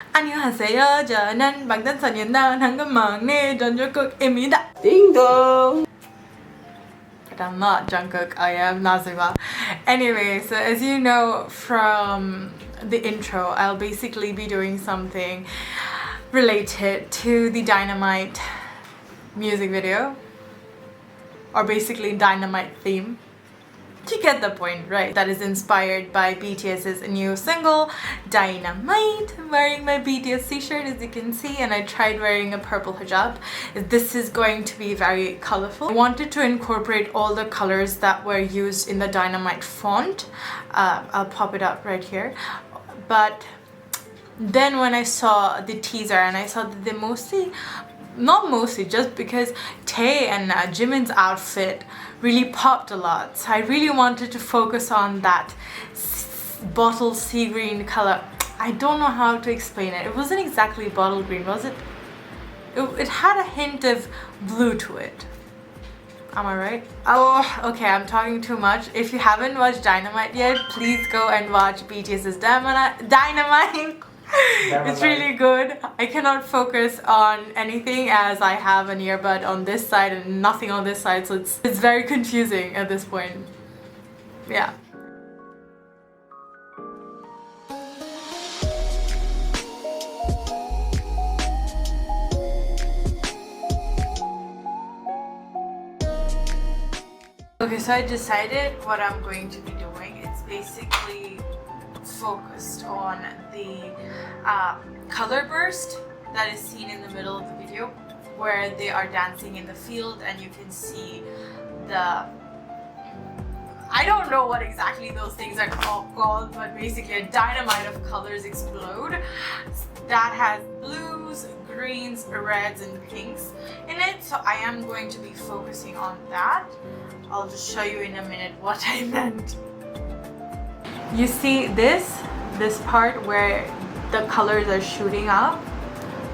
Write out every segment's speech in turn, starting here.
Annyeonghaseyo, 저는 방탄소년단 한국막내 Jungkook입니다. Ding dong! But I'm not Jungkook, I am Naziba. Anyway, so as you know from the intro, I'll basically be doing something related to the Dynamite music video, or basically Dynamite theme. You get the point, right? That is inspired by BTS's new single, Dynamite. I'm wearing my BTS t-shirt as you can see, and I tried wearing a purple hijab. This is going to be very colorful. I wanted to incorporate all the colors that were used in the Dynamite font. I'll pop it up right here. But then when I saw the teaser and I saw that they not mostly, just because Tae and Jimin's outfit really popped a lot, so I really wanted to focus on that bottle sea green color. I don't know how to explain it. It wasn't exactly bottle green, was it? It had a hint of blue to it. Am I right? Oh, okay, I'm talking too much. If you haven't watched Dynamite yet, please go and watch BTS's Dynamite. It's really good. I cannot focus on anything as I have an earbud on this side and nothing on this side, so it's very confusing at this point. Yeah. Okay, so I decided what I'm going to be doing. It's basically focused on the color burst that is seen in the middle of the video, where they are dancing in the field and you can see the, I don't know what exactly those things are called, but basically a dynamite of colors explode that has blues, greens, reds and pinks in it. So I am going to be focusing on that. I'll just show you in a minute what I meant. You see this part where the colors are shooting up,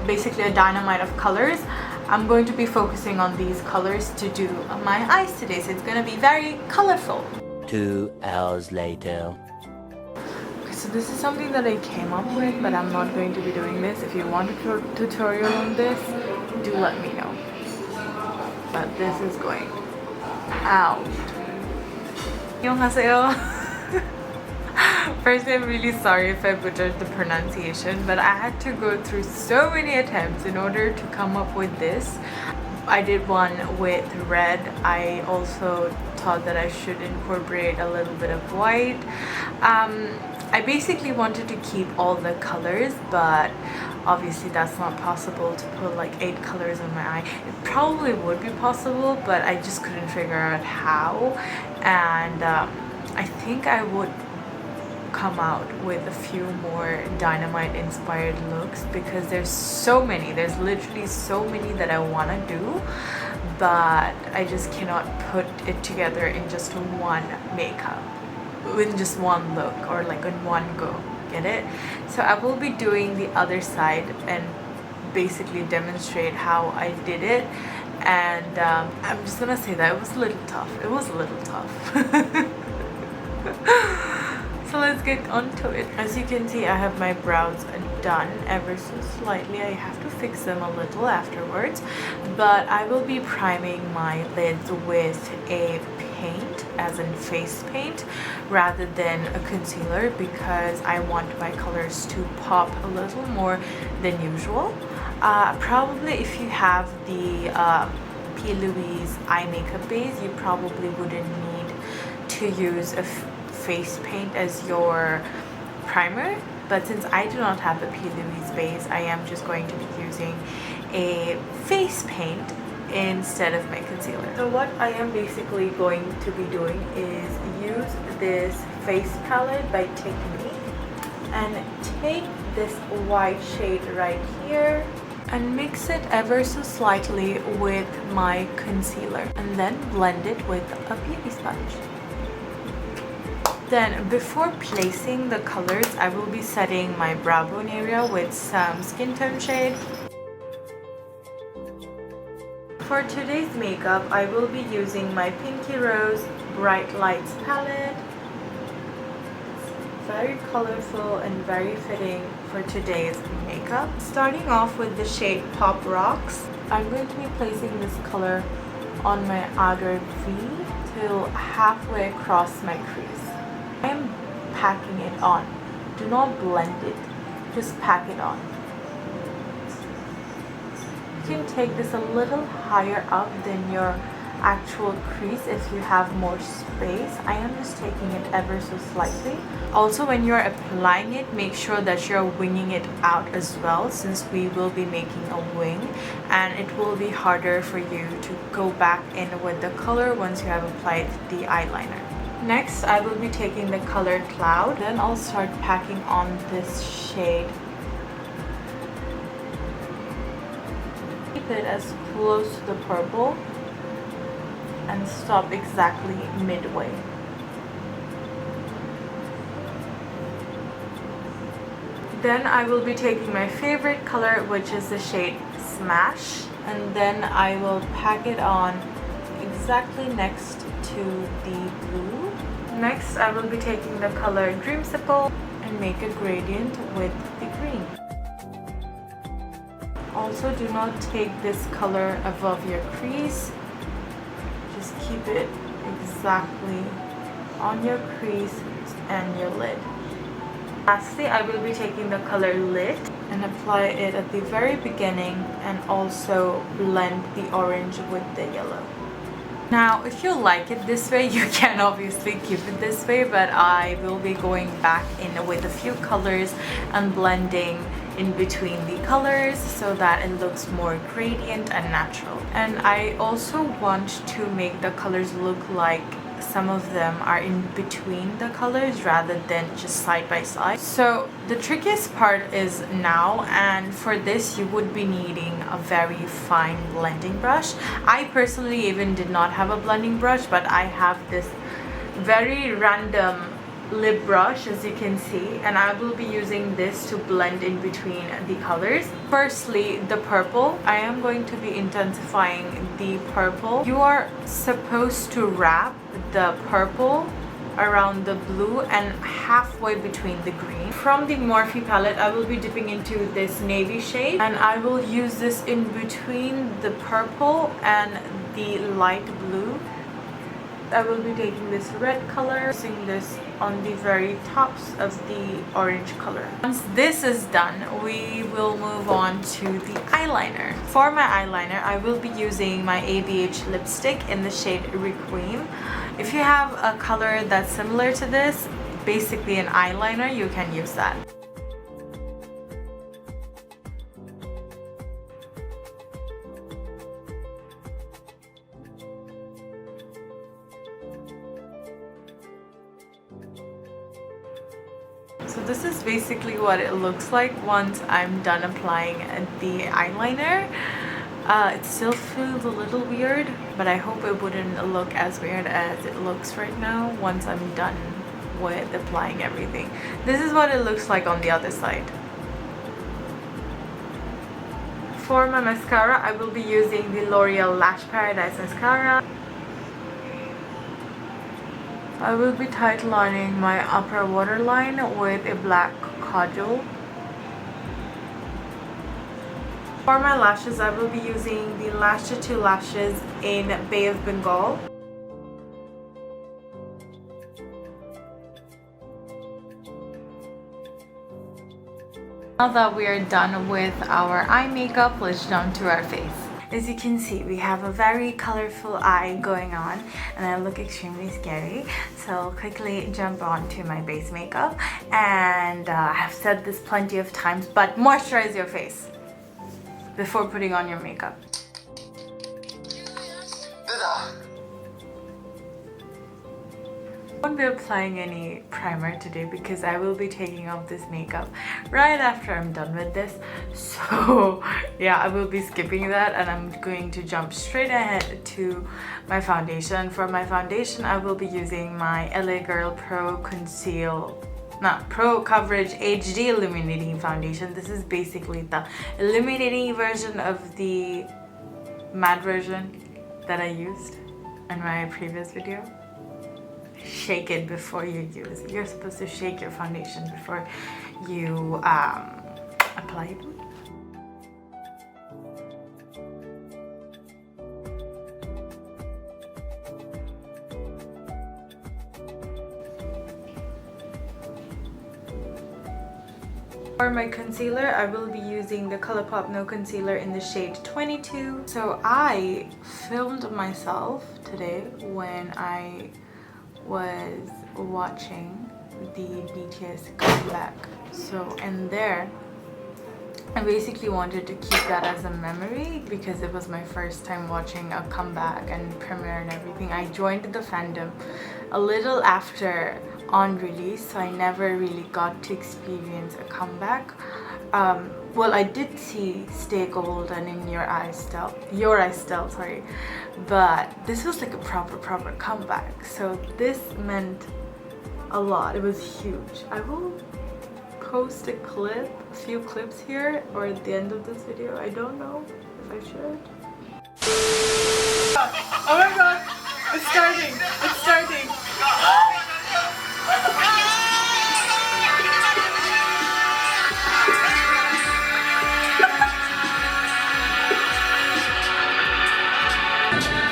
basically a dynamite of colors. I'm going to be focusing on these colors to do my eyes today, so it's going to be very colorful. 2 hours later. Okay, so this is something that I came up with, but I'm not going to be doing this. If you want a tutorial on this, do let me know. But this is going out. Annyeonghaseyo. First, I'm really sorry if I butchered the pronunciation, but I had to go through so many attempts in order to come up with this. I did one with red. I also thought that I should incorporate a little bit of white. I basically wanted to keep all the colors, but obviously that's not possible to put like 8 colors on my eye. It probably would be possible, but I just couldn't figure out how. And I think I would come out with a few more Dynamite inspired looks, because there's literally so many that I want to do, but I just cannot put it together in just one makeup, with just one look, or like in one go, get it? So I will be doing the other side and basically demonstrate how I did it. And I'm just gonna say that it was a little tough. So let's get on to it. As you can see, I have my brows done ever so slightly. I have to fix them a little afterwards, but I will be priming my lids with a paint, as in face paint, rather than a concealer, because I want my colors to pop a little more than usual. Probably if you have the P. Louise eye makeup base, you probably wouldn't need to use a face paint as your primer, but since I do not have a P. Louise base, I am just going to be using a face paint instead of my concealer. So what I am basically going to be doing is use this face palette by Technic and take this white shade right here and mix it ever so slightly with my concealer, and then blend it with a beauty sponge. Then before placing the colors, I will be setting my brow bone area with some skin tone shade. For today's makeup, I will be using my Pinky Rose Bright Lights palette. Very colorful and very fitting for today's makeup. Starting off with the shade Pop Rocks, I'm going to be placing this color on my outer V till halfway across my crease. I am packing it on. Do not blend it, just pack it on. You can take this a little higher up than your actual crease if you have more space. I am just taking it ever so slightly. Also, when you're applying it, make sure that you're winging it out as well, since we will be making a wing and it will be harder for you to go back in with the color once you have applied the eyeliner. Next, I will be taking the color Cloud. Then I'll start packing on this shade. Keep it as close to the purple and stop exactly midway. Then I will be taking my favorite color, which is the shade Smash, and then I will pack it on exactly next to the blue. Next, I will be taking the color Dreamsicle and make a gradient with the green. Also, do not take this color above your crease. Just keep it exactly on your crease and your lid. Lastly, I will be taking the color Lit and apply it at the very beginning and also blend the orange with the yellow. Now, if you like it this way, you can obviously keep it this way, but I will be going back in with a few colors and blending in between the colors so that it looks more gradient and natural. And I also want to make the colors look like some of them are in between the colors rather than just side by side. So the trickiest part is now, and for this you would be needing a very fine blending brush. I personally even did not have a blending brush, but I have this very random lip brush, as you can see, and I will be using this to blend in between the colors. Firstly, the purple. I am going to be intensifying the purple. You are supposed to wrap the purple around the blue and halfway between the green. From the Morphe palette, I will be dipping into this navy shade, and I will use this in between the purple and the light blue. I will be taking this red color, using this on the very tops of the orange color. Once this is done, we will move on to the eyeliner. For my eyeliner, I will be using my ABH lipstick in the shade Requiem. If you have a color that's similar to this, basically an eyeliner, you can use that. So this is basically what it looks like once I'm done applying the eyeliner. It still feels a little weird, but I hope it wouldn't look as weird as it looks right now once I'm done with applying everything. This is what it looks like on the other side. For my mascara, I will be using the L'Oreal Lash Paradise Mascara. I will be tightlining my upper waterline with a black Kajal. For my lashes, I will be using the Lash Tattoo lashes in Bay of Bengal. Now that we are done with our eye makeup, let's jump to our face. As you can see, we have a very colorful eye going on and I look extremely scary. So I'll quickly jump on to my base makeup, and I've said this plenty of times, but moisturize your face before putting on your makeup. I won't be applying any primer today because I will be taking off this makeup right after I'm done with this. So yeah, I will be skipping that and I'm going to jump straight ahead to my foundation. For my foundation, I will be using my LA Girl Pro Coverage HD Illuminating Foundation. This is basically the illuminating version of the matte version that I used in my previous video. shake it before you use it. You're supposed to shake your foundation before you apply it. For my concealer, I will be using the ColourPop No Concealer in the shade 22. So I filmed myself today when I was watching the BTS comeback. So in there, I basically wanted to keep that as a memory because it was my first time watching a comeback and premiere and everything. I joined the fandom a little after on release, so I never really got to experience a comeback. Well, I did see Stay Gold and In Your Eyes Still, sorry, but this was like a proper comeback, so this meant a lot. It was huge. I will post a few clips here or at the end of this video. I don't know if I should. Oh my god, it's starting.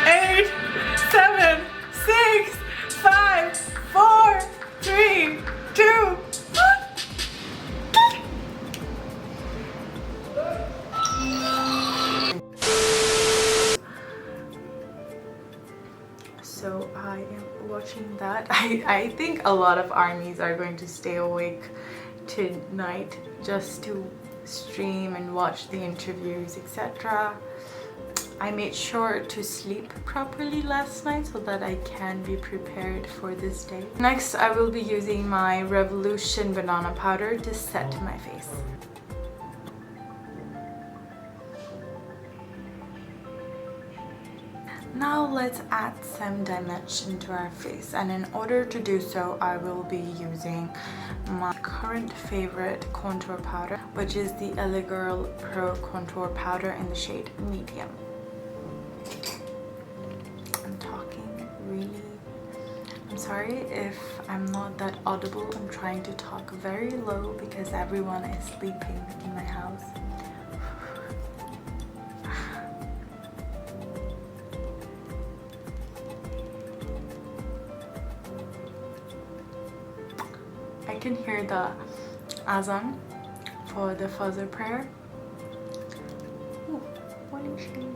8, 7, 6, 5, 4, 3, 2. So I am watching that. I think a lot of armies are going to stay awake tonight just to stream and watch the interviews, etc. I made sure to sleep properly last night so that I can be prepared for this day. Next, I will be using my Revolution banana powder to set my face. Now let's add some dimension to our face, and in order to do so, I will be using my current favorite contour powder, which is the LA Girl Pro Contour Powder in the shade Medium. I'm talking I'm sorry if I'm not that audible. I'm trying to talk very low because everyone is sleeping in my house. I can hear the azan for the Fajr prayer. Ooh, what is she?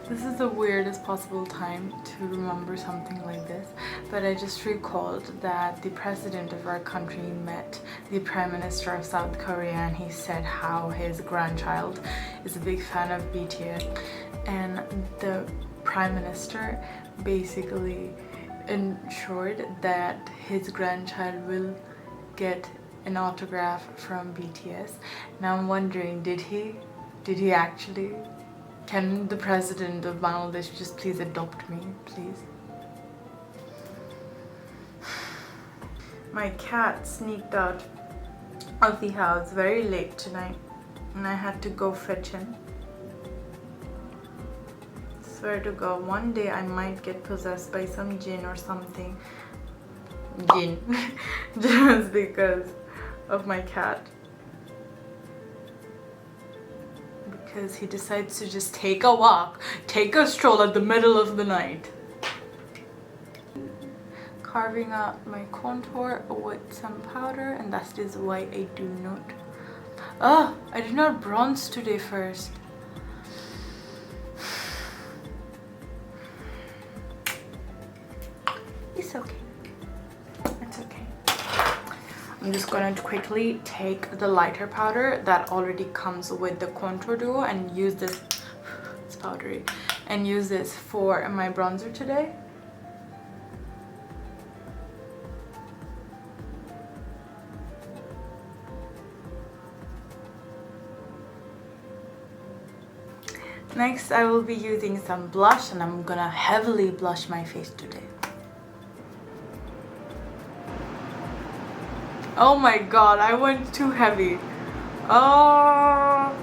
This is the weirdest possible time to remember something like this, but I just recalled that the president of our country met the Prime Minister of South Korea, and he said how his grandchild is a big fan of BTS, and the Prime Minister basically ensured that his grandchild will get an autograph from BTS. Now I'm wondering, did he actually? Can the president of Bangladesh just please adopt me, please? My cat sneaked out of the house very late tonight and I had to go fetch him. Swear to God, one day I might get possessed by some jinn or something. Jinn. Just because of my cat. Because he decides to just take a walk, take a stroll at the middle of the night. Carving out my contour with some powder, and that is why I do not. I did not bronze today first. It's okay. It's okay. I'm just going to quickly take the lighter powder that already comes with the contour duo and use this, it's powdery, and use this for my bronzer today. Next, I will be using some blush, and I'm gonna heavily blush my face today. Oh my god, I went too heavy. Oh,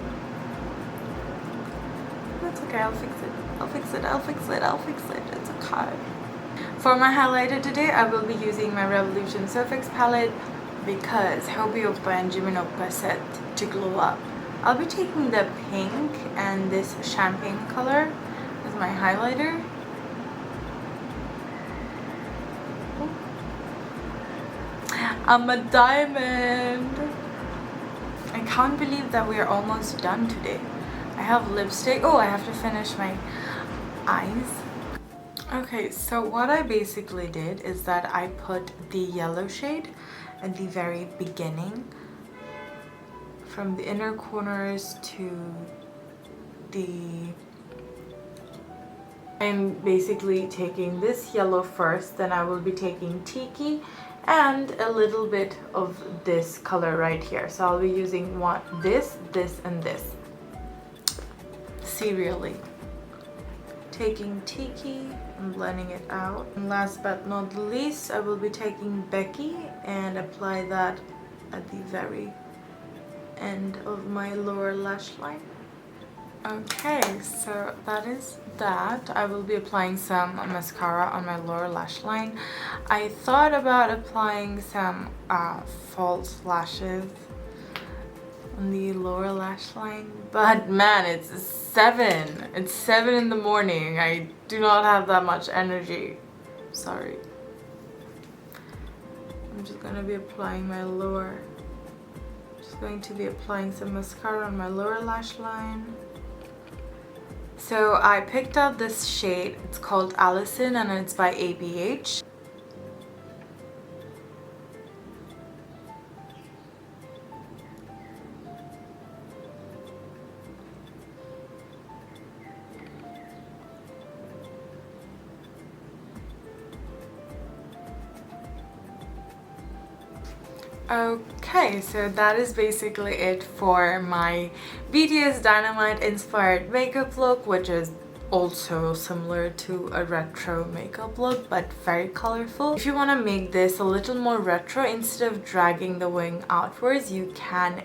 that's okay, I'll fix it. I'll fix it, I'll fix it, I'll fix it. It's okay. For my highlighter today, I will be using my Revolution Surface palette because Hobie Oppa and Jimin Oppa said to glow up. I'll be taking the pink and this champagne color as my highlighter. I'm a diamond. I can't believe that we are almost done today. I have lipstick. Oh, I have to finish my eyes. Okay, so what I basically did is that I put the yellow shade at the very beginning, from the inner corners to the... I'm basically taking this yellow first, then I will be taking Tiki and a little bit of this color right here. So I'll be using this, and this. Serially. Taking Tiki and blending it out. And last but not least, I will be taking Becky and apply that at the very end of my lower lash line. Okay, so that is that. I will be applying some mascara on my lower lash line. I thought about applying some false lashes on the lower lash line, but man, it's 7. It's 7 in the morning. I do not have that much energy. Sorry. I'm just gonna be applying my lower. Just going to be applying some mascara on my lower lash line. So I picked up this shade. It's called Allison and it's by ABH. Okay, so that is basically it for my BTS Dynamite inspired makeup look, which is also similar to a retro makeup look but very colorful. If you want to make this a little more retro, instead of dragging the wing outwards, you can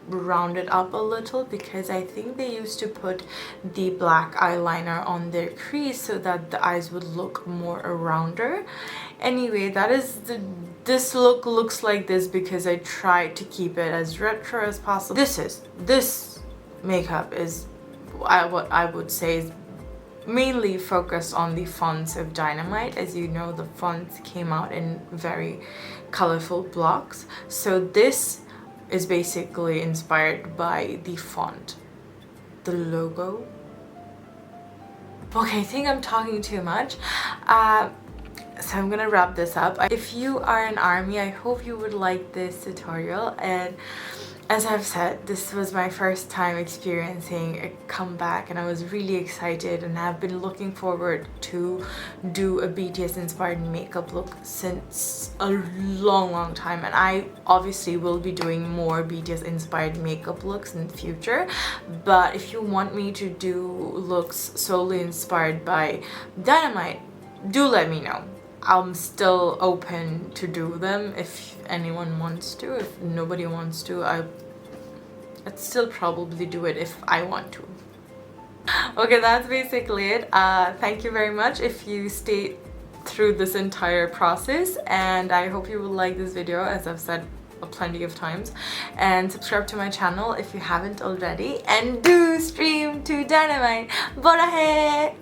round it up a little, because I think they used to put the black eyeliner on their crease so that the eyes would look more rounder. Anyway, that is this look looks like this because I tried to keep it as retro as possible. This makeup is what I would say is mainly focused on the fonts of Dynamite. As you know, the fonts came out in very colorful blocks, so this is basically inspired by the font, the logo. Okay, I think I'm talking too much. So I'm gonna wrap this up. If you are an ARMY, I hope you would like this tutorial, and as I've said, this was my first time experiencing a comeback and I was really excited, and I've been looking forward to do a BTS inspired makeup look since a long time, and I obviously will be doing more BTS inspired makeup looks in the future. But if you want me to do looks solely inspired by Dynamite, do let me know. I'm still open to do them if anyone wants to. If nobody wants to, I'd still probably do it if I want to. Okay, that's basically it. Thank you very much if you stayed through this entire process, and I hope you will like this video, as I've said plenty of times, and subscribe to my channel if you haven't already, and do stream to Dynamite. Borahae!